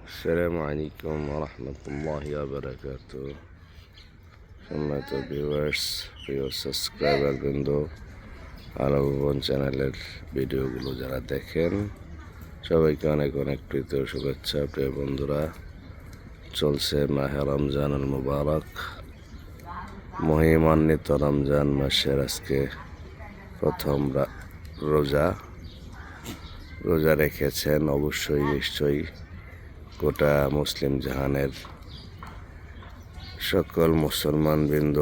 আসসালামু আলাইকুম রহমতুল্লাহি ওয়া বারাকাতুহু। সম্মানিত ভিউয়ার্স, প্রিয় সাবস্ক্রাইবার বৃন্দ, আলো ভুবন চ্যানেলের ভিডিওগুলো যারা দেখেন সবাইকে অনেক অনেক প্রীতি ও শুভেচ্ছা। প্রিয় বন্ধুরা, চলছে মাহে রমজানুল মুবারক, মহিমান্বিত রমজান মাসের আজকে প্রথম রোজা রেখেছেন অবশ্যই নিশ্চয়ই গোটা মুসলিম জাহানের সকল মুসলমান বৃন্দ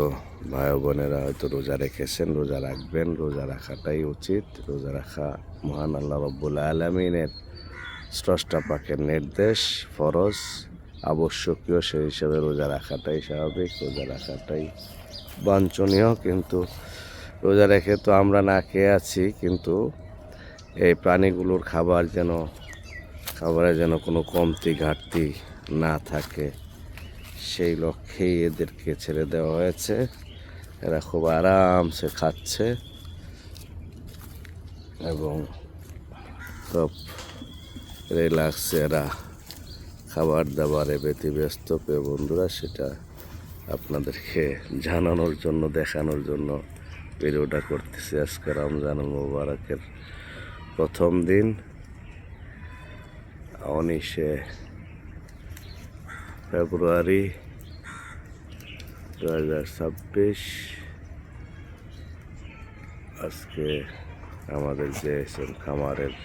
ভাই বোনেরা হয়তো রোজা রেখেছেন, রোজা রাখবেন। রোজা রাখাটাই উচিত। রোজা রাখা মহান আল্লাহ রব্বুল আলামিনের স্রষ্টা পাকের নির্দেশ, ফরজ, আবশ্যকীয়। সেই হিসাবে রোজা রাখাটাই স্বাভাবিক, রোজা রাখাটাই বাঞ্ছনীয়। কিন্তু রোজা রেখে তো আমরা না খেয়ে আছি, কিন্তু এই প্রাণীগুলোর খাবারের যেন কোনো কমতি ঘাটতি না থাকে, সেই লক্ষ্যেই এদেরকে ছেড়ে দেওয়া হয়েছে। এরা খুব আরামসে খাচ্ছে এবং খুব রিল্যাক্সে এরা খাবার দাবারে ব্যতিব্যস্ত। প্রিয় বন্ধুরা, সেটা আপনাদেরকে জানানোর জন্য, দেখানোর জন্য ভিডিওটা করতেছি। আজকে রমজানুল মুবারকের প্রথম দিন, 19শে ফেব্রুয়ারি 2026। আজকে আমাদের যে খামারের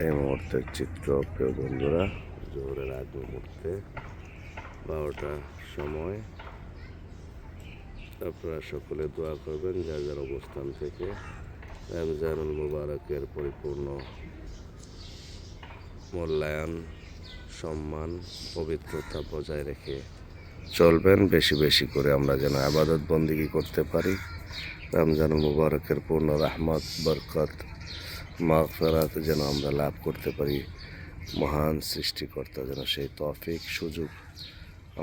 এই মুহূর্তের চিত্র। প্রিয় বন্ধুরা, জোহরের আগ মুহূর্তে 12টার সময় আপনারা সকলে দোয়া করবেন যার যার অবস্থান থেকে রমজানুল মুবারকের পরিপূর্ণ মূল্যায়ন, সম্মান, পবিত্রতা বজায় রেখে চলবেন। বেশি বেশি করে আমরা যেন ইবাদত বন্দেগী করতে পারি। রমজানুল মুবারকের পূর্ণ রহমত, বরকত, মাগফিরাত যেন আমরা লাভ করতে পারি। মহান সৃষ্টিকর্তা যেন সেই তৌফিক সুযোগ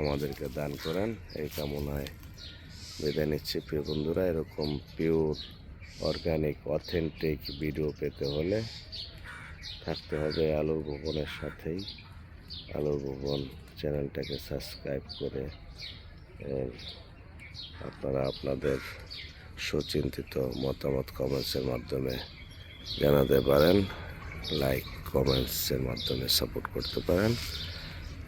আমাদেরকে দান করেন, এই কামনায় বিদায় নিচ্ছি। প্রিয় বন্ধুরা, এরকম পিওর, অর্গানিক, অথেন্টিক ভিডিও পেতে হলে থাকতে হবে আলোর ভুবনের সাথেই। আলোর ভুবন চ্যানেলটাকে সাবস্ক্রাইব করে আপনারা আপনাদের সুচিন্তিত মতামত কমেন্টসের মাধ্যমে জানাতে পারেন, লাইক কমেন্টসের মাধ্যমে সাপোর্ট করতে পারেন।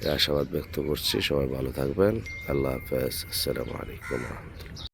এই আশাবাদ ব্যক্ত করছি। সবাই ভালো থাকবেন। আল্লাহ হাফেজ। আসসালামু আলাইকুম রহমতুল্লাহ।